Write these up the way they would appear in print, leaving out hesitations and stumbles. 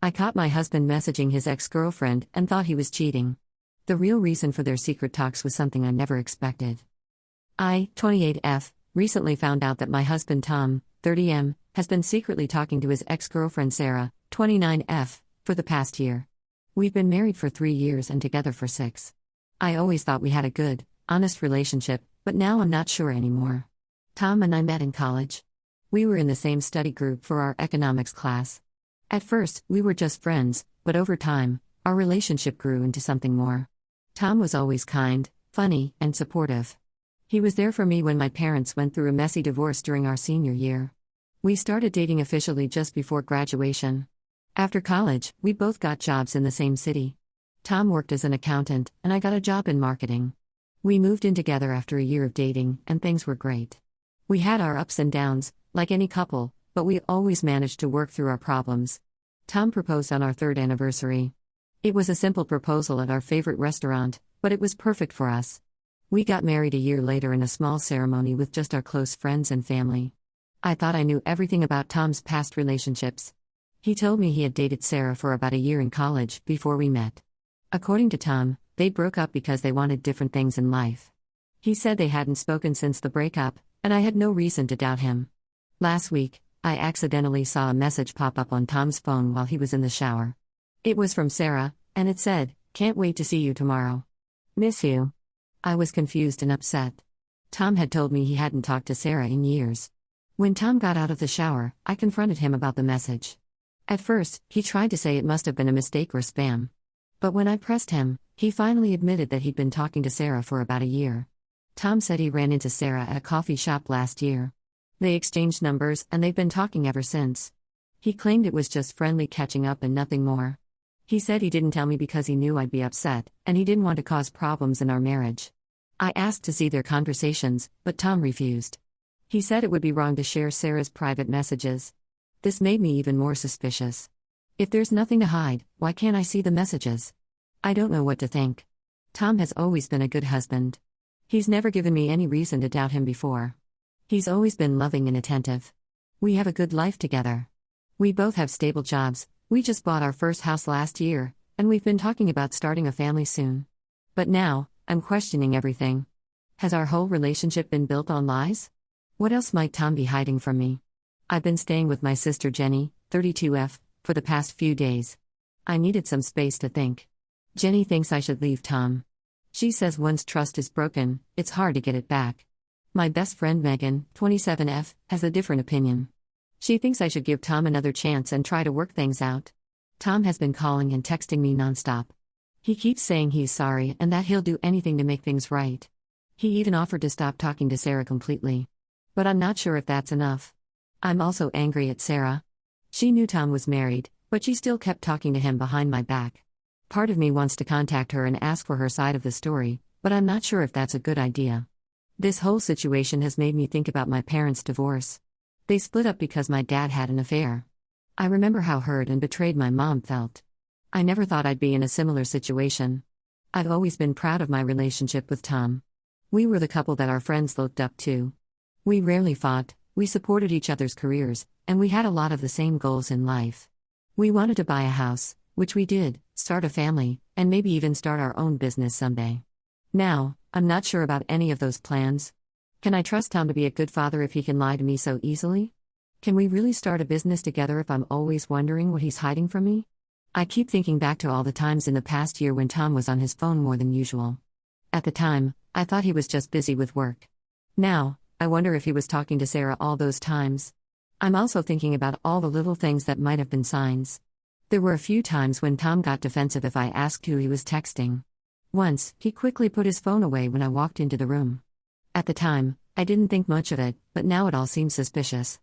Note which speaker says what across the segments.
Speaker 1: I caught my husband messaging his ex-girlfriend and thought he was cheating. The real reason for their secret talks was something I never expected. I, 28F, recently found out that my husband Tom, 30M, has been secretly talking to his ex-girlfriend Sarah, 29F, for the past year. We've been married for 3 years and together for 6. I always thought we had a good, honest relationship, but now I'm not sure anymore. Tom and I met in college. We were in the same study group for our economics class. At first, we were just friends, but over time, our relationship grew into something more. Tom was always kind, funny, and supportive. He was there for me when my parents went through a messy divorce during our senior year. We started dating officially just before graduation. After college, we both got jobs in the same city. Tom worked as an accountant, and I got a job in marketing. We moved in together after a year of dating, and things were great. We had our ups and downs, like any couple, but we always managed to work through our problems. Tom proposed on our 3rd anniversary. It was a simple proposal at our favorite restaurant, but it was perfect for us. We got married a year later in a small ceremony with just our close friends and family. I thought I knew everything about Tom's past relationships. He told me he had dated Sarah for about a year in college before we met. According to Tom, they broke up because they wanted different things in life. He said they hadn't spoken since the breakup, and I had no reason to doubt him. Last week, I accidentally saw a message pop up on Tom's phone while he was in the shower. It was from Sarah, and it said, "Can't wait to see you tomorrow. Miss you." I was confused and upset. Tom had told me he hadn't talked to Sarah in years. When Tom got out of the shower, I confronted him about the message. At first, he tried to say it must have been a mistake or spam. But when I pressed him, he finally admitted that he'd been talking to Sarah for about a year. Tom said he ran into Sarah at a coffee shop last year. They exchanged numbers, and they've been talking ever since. He claimed it was just friendly catching up and nothing more. He said he didn't tell me because he knew I'd be upset, and he didn't want to cause problems in our marriage. I asked to see their conversations, but Tom refused. He said it would be wrong to share Sarah's private messages. This made me even more suspicious. If there's nothing to hide, why can't I see the messages? I don't know what to think. Tom has always been a good husband. He's never given me any reason to doubt him before. He's always been loving and attentive. We have a good life together. We both have stable jobs. We just bought our first house last year, and we've been talking about starting a family soon. But now, I'm questioning everything. Has our whole relationship been built on lies? What else might Tom be hiding from me? I've been staying with my sister Jenny, 32F, for the past few days. I needed some space to think. Jenny thinks I should leave Tom. She says once trust is broken, it's hard to get it back. My best friend Megan, 27F, has a different opinion. She thinks I should give Tom another chance and try to work things out. Tom has been calling and texting me nonstop. He keeps saying he's sorry and that he'll do anything to make things right. He even offered to stop talking to Sarah completely. But I'm not sure if that's enough. I'm also angry at Sarah. She knew Tom was married, but she still kept talking to him behind my back. Part of me wants to contact her and ask for her side of the story, but I'm not sure if that's a good idea. This whole situation has made me think about my parents' divorce. They split up because my dad had an affair. I remember how hurt and betrayed my mom felt. I never thought I'd be in a similar situation. I've always been proud of my relationship with Tom. We were the couple that our friends looked up to. We rarely fought, we supported each other's careers, and we had a lot of the same goals in life. We wanted to buy a house, which we did, start a family, and maybe even start our own business someday. Now, I'm not sure about any of those plans. Can I trust Tom to be a good father if he can lie to me so easily? Can we really start a business together if I'm always wondering what he's hiding from me? I keep thinking back to all the times in the past year when Tom was on his phone more than usual. At the time, I thought he was just busy with work. Now, I wonder if he was talking to Sarah all those times. I'm also thinking about all the little things that might have been signs. There were a few times when Tom got defensive if I asked who he was texting. Once, he quickly put his phone away when I walked into the room. At the time, I didn't think much of it, but now it all seems suspicious.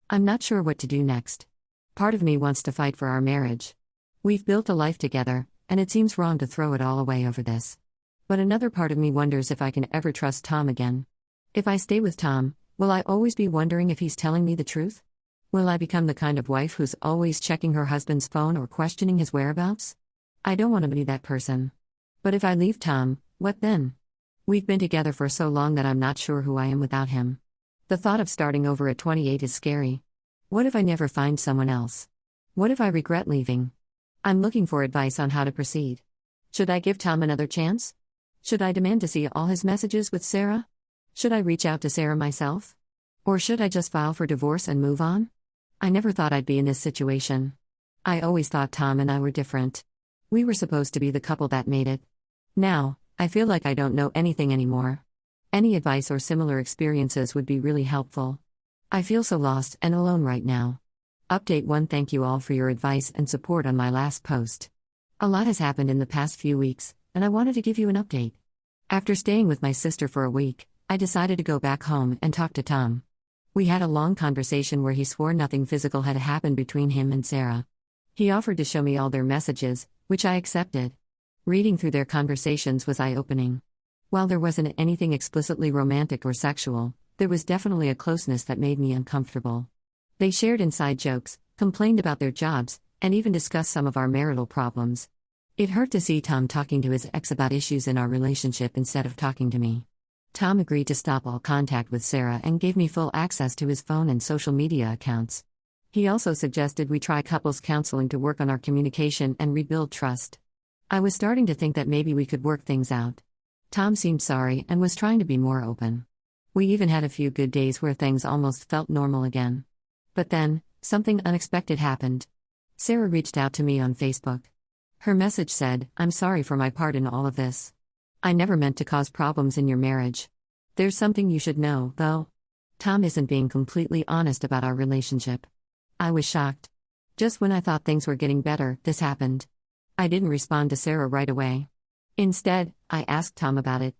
Speaker 1: I'm not sure what to do next. Part of me wants to fight for our marriage. We've built a life together, and it seems wrong to throw it all away over this. But another part of me wonders if I can ever trust Tom again. If I stay with Tom, will I always be wondering if he's telling me the truth? Will I become the kind of wife who's always checking her husband's phone or questioning his whereabouts? I don't want to be that person. But if I leave Tom, what then? We've been together for so long that I'm not sure who I am without him. The thought of starting over at 28 is scary. What if I never find someone else? What if I regret leaving? I'm looking for advice on how to proceed. Should I give Tom another chance? Should I demand to see all his messages with Sarah? Should I reach out to Sarah myself? Or should I just file for divorce and move on? I never thought I'd be in this situation. I always thought Tom and I were different. We were supposed to be the couple that made it. Now, I feel like I don't know anything anymore. Any advice or similar experiences would be really helpful. I feel so lost and alone right now. Update 1. Thank you all for your advice and support on my last post. A lot has happened in the past few weeks, and I wanted to give you an update. After staying with my sister for a week, I decided to go back home and talk to Tom. We had a long conversation where he swore nothing physical had happened between him and Sarah. He offered to show me all their messages, which I accepted. Reading through their conversations was eye-opening. While there wasn't anything explicitly romantic or sexual, there was definitely a closeness that made me uncomfortable. They shared inside jokes, complained about their jobs, and even discussed some of our marital problems. It hurt to see Tom talking to his ex about issues in our relationship instead of talking to me. Tom agreed to stop all contact with Sarah and gave me full access to his phone and social media accounts. He also suggested we try couples counseling to work on our communication and rebuild trust. I was starting to think that maybe we could work things out. Tom seemed sorry and was trying to be more open. We even had a few good days where things almost felt normal again. But then, something unexpected happened. Sarah reached out to me on Facebook. Her message said, "I'm sorry for my part in all of this. I never meant to cause problems in your marriage. There's something you should know, though. Tom isn't being completely honest about our relationship." I was shocked. Just when I thought things were getting better, this happened. I didn't respond to Sarah right away. Instead, I asked Tom about it.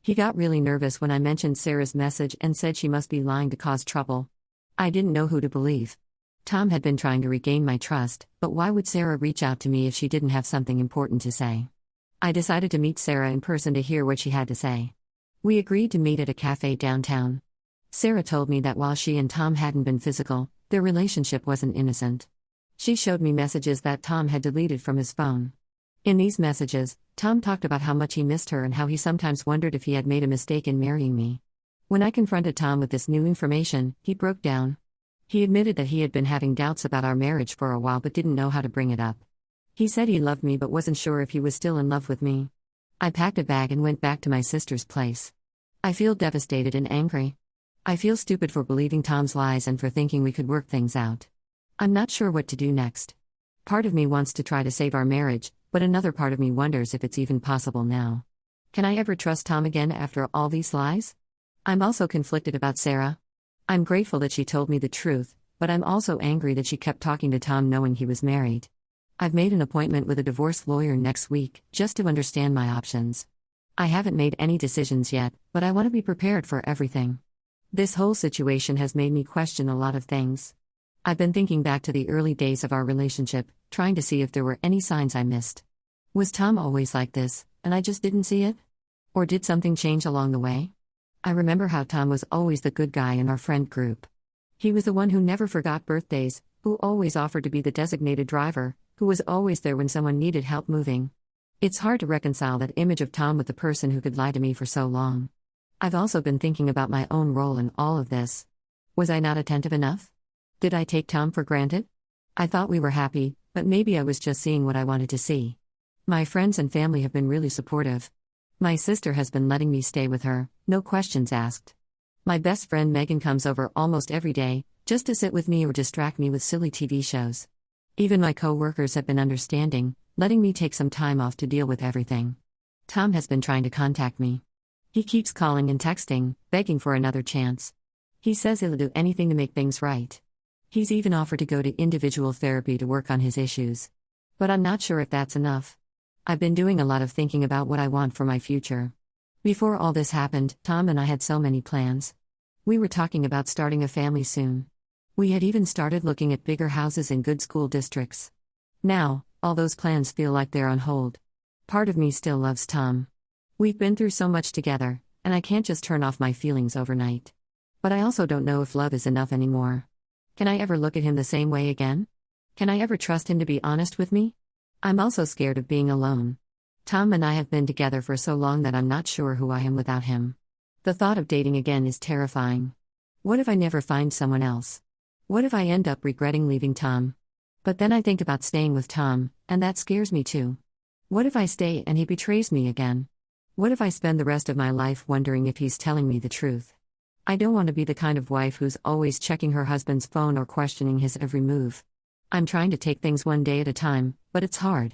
Speaker 1: He got really nervous when I mentioned Sarah's message and said she must be lying to cause trouble. I didn't know who to believe. Tom had been trying to regain my trust, but why would Sarah reach out to me if she didn't have something important to say? I decided to meet Sarah in person to hear what she had to say. We agreed to meet at a cafe downtown. Sarah told me that while she and Tom hadn't been physical, their relationship wasn't innocent. She showed me messages that Tom had deleted from his phone. In these messages, Tom talked about how much he missed her and how he sometimes wondered if he had made a mistake in marrying me. When I confronted Tom with this new information, he broke down. He admitted that he had been having doubts about our marriage for a while but didn't know how to bring it up. He said he loved me but wasn't sure if he was still in love with me. I packed a bag and went back to my sister's place. I feel devastated and angry. I feel stupid for believing Tom's lies and for thinking we could work things out. I'm not sure what to do next. Part of me wants to try to save our marriage, but another part of me wonders if it's even possible now. Can I ever trust Tom again after all these lies? I'm also conflicted about Sarah. I'm grateful that she told me the truth, but I'm also angry that she kept talking to Tom knowing he was married. I've made an appointment with a divorce lawyer next week, just to understand my options. I haven't made any decisions yet, but I want to be prepared for everything. This whole situation has made me question a lot of things. I've been thinking back to the early days of our relationship, trying to see if there were any signs I missed. Was Tom always like this, and I just didn't see it? Or did something change along the way? I remember how Tom was always the good guy in our friend group. He was the one who never forgot birthdays, who always offered to be the designated driver, who was always there when someone needed help moving. It's hard to reconcile that image of Tom with the person who could lie to me for so long. I've also been thinking about my own role in all of this. Was I not attentive enough? Did I take Tom for granted? I thought we were happy, but maybe I was just seeing what I wanted to see. My friends and family have been really supportive. My sister has been letting me stay with her, no questions asked. My best friend Megan comes over almost every day, just to sit with me or distract me with silly TV shows. Even my co-workers have been understanding, letting me take some time off to deal with everything. Tom has been trying to contact me. He keeps calling and texting, begging for another chance. He says he'll do anything to make things right. He's even offered to go to individual therapy to work on his issues. But I'm not sure if that's enough. I've been doing a lot of thinking about what I want for my future. Before all this happened, Tom and I had so many plans. We were talking about starting a family soon. We had even started looking at bigger houses in good school districts. Now, all those plans feel like they're on hold. Part of me still loves Tom. We've been through so much together, and I can't just turn off my feelings overnight. But I also don't know if love is enough anymore. Can I ever look at him the same way again? Can I ever trust him to be honest with me? I'm also scared of being alone. Tom and I have been together for so long that I'm not sure who I am without him. The thought of dating again is terrifying. What if I never find someone else? What if I end up regretting leaving Tom? But then I think about staying with Tom, and that scares me too. What if I stay and he betrays me again? What if I spend the rest of my life wondering if he's telling me the truth? I don't want to be the kind of wife who's always checking her husband's phone or questioning his every move. I'm trying to take things one day at a time, but it's hard.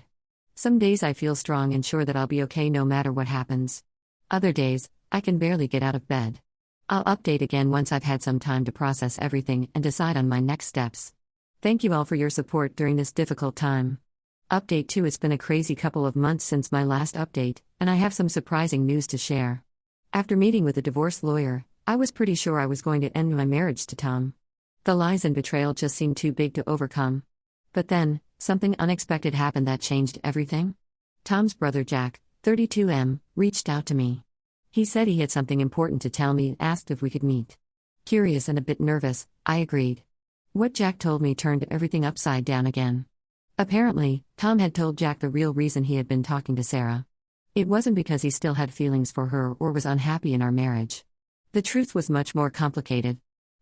Speaker 1: Some days I feel strong and sure that I'll be okay no matter what happens. Other days, I can barely get out of bed. I'll update again once I've had some time to process everything and decide on my next steps. Thank you all for your support during this difficult time. Update 2: It's been a crazy couple of months since my last update, and I have some surprising news to share. After meeting with a divorce lawyer, I was pretty sure I was going to end my marriage to Tom. The lies and betrayal just seemed too big to overcome. But then, something unexpected happened that changed everything. Tom's brother Jack, 32M, reached out to me. He said he had something important to tell me and asked if we could meet. Curious and a bit nervous, I agreed. What Jack told me turned everything upside down again. Apparently, Tom had told Jack the real reason he had been talking to Sarah. It wasn't because he still had feelings for her or was unhappy in our marriage. The truth was much more complicated.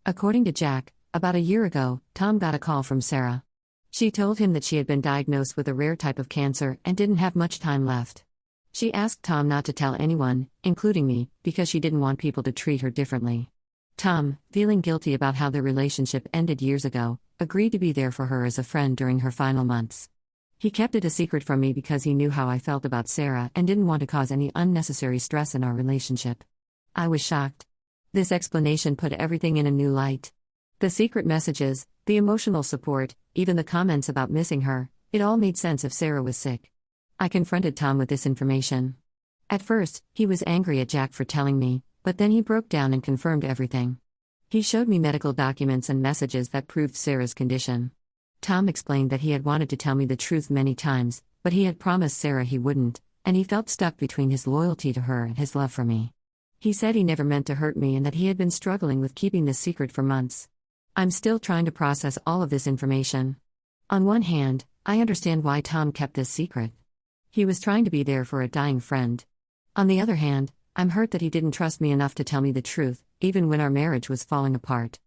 Speaker 1: According to Jack, about a year ago, Tom got a call from Sarah. She told him that she had been diagnosed with a rare type of cancer and didn't have much time left. She asked Tom not to tell anyone, including me, because she didn't want people to treat her differently. Tom, feeling guilty about how their relationship ended years ago, agreed to be there for her as a friend during her final months. He kept it a secret from me because he knew how I felt about Sarah and didn't want to cause any unnecessary stress in our relationship. I was shocked. This explanation put everything in a new light. The secret messages, the emotional support, even the comments about missing her, it all made sense if Sarah was sick. I confronted Tom with this information. At first, he was angry at Jack for telling me, but then he broke down and confirmed everything. He showed me medical documents and messages that proved Sarah's condition. Tom explained that he had wanted to tell me the truth many times, but he had promised Sarah he wouldn't, and he felt stuck between his loyalty to her and his love for me. He said he never meant to hurt me and that he had been struggling with keeping this secret for months. I'm still trying to process all of this information. On one hand, I understand why Tom kept this secret. He was trying to be there for a dying friend. On the other hand, I'm hurt that he didn't trust me enough to tell me the truth, even when our marriage was falling apart.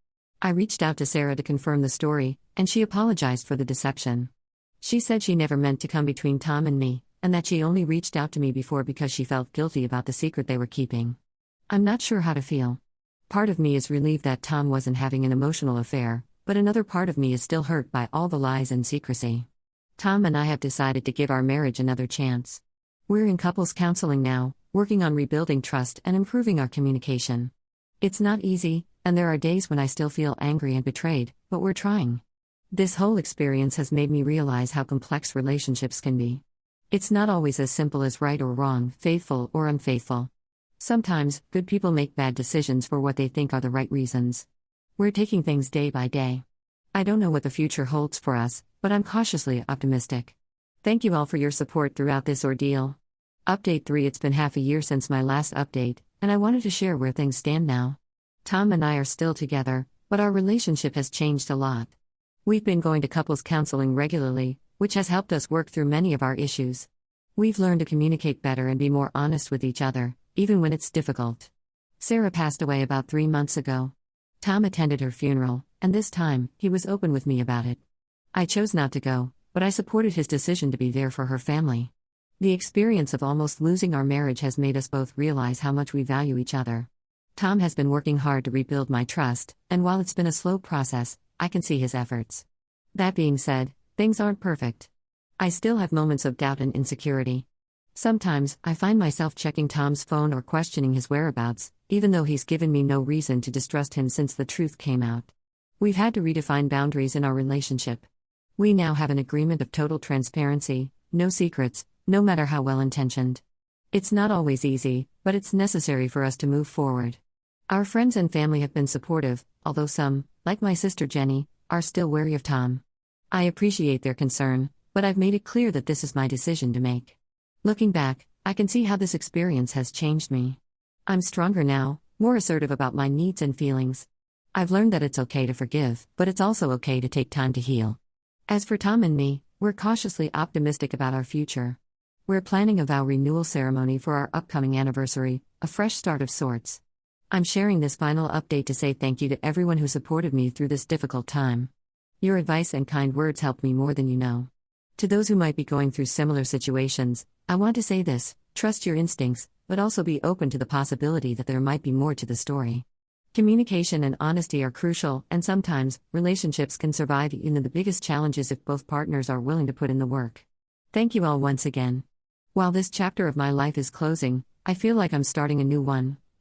Speaker 1: I reached out to Sarah to confirm the story, and she apologized for the deception. She said she never meant to come between Tom and me, and that she only reached out to me before because she felt guilty about the secret they were keeping. I'm not sure how to feel. Part of me is relieved that Tom wasn't having an emotional affair, but another part of me is still hurt by all the lies and secrecy. Tom and I have decided to give our marriage another chance. We're in couples counseling now, working on rebuilding trust and improving our communication. It's not easy, and there are days when I still feel angry and betrayed, but we're trying. This whole experience has made me realize how complex relationships can be. It's not always as simple as right or wrong, faithful or unfaithful. Sometimes, good people make bad decisions for what they think are the right reasons. We're taking things day by day. I don't know what the future holds for us, but I'm cautiously optimistic. Thank you all for your support throughout this ordeal. Update 3: It's been half a year since my last update, and I wanted to share where things stand now. Tom and I are still together, but our relationship has changed a lot. We've been going to couples counseling regularly, which has helped us work through many of our issues. We've learned to communicate better and be more honest with each other, even when it's difficult. Sarah passed away about 3 months ago. Tom attended her funeral, and this time, he was open with me about it. I chose not to go, but I supported his decision to be there for her family. The experience of almost losing our marriage has made us both realize how much we value each other. Tom has been working hard to rebuild my trust, and while it's been a slow process, I can see his efforts. That being said, things aren't perfect. I still have moments of doubt and insecurity. Sometimes, I find myself checking Tom's phone or questioning his whereabouts, even though he's given me no reason to distrust him since the truth came out. We've had to redefine boundaries in our relationship. We now have an agreement of total transparency, no secrets, no matter how well-intentioned. It's not always easy, but it's necessary for us to move forward. Our friends and family have been supportive, although some, like my sister Jenny, are still wary of Tom. I appreciate their concern, but I've made it clear that this is my decision to make. Looking back, I can see how this experience has changed me. I'm stronger now, more assertive about my needs and feelings. I've learned that it's okay to forgive, but it's also okay to take time to heal. As for Tom and me, we're cautiously optimistic about our future. We're planning a vow renewal ceremony for our upcoming anniversary, a fresh start of sorts. I'm sharing this final update to say thank you to everyone who supported me through this difficult time. Your advice and kind words helped me more than you know. To those who might be going through similar situations, I want to say this: trust your instincts, but also be open to the possibility that there might be more to the story. Communication and honesty are crucial, and sometimes, relationships can survive even the biggest challenges if both partners are willing to put in the work. Thank you all once again. While this chapter of my life is closing, I feel like I'm starting a new one.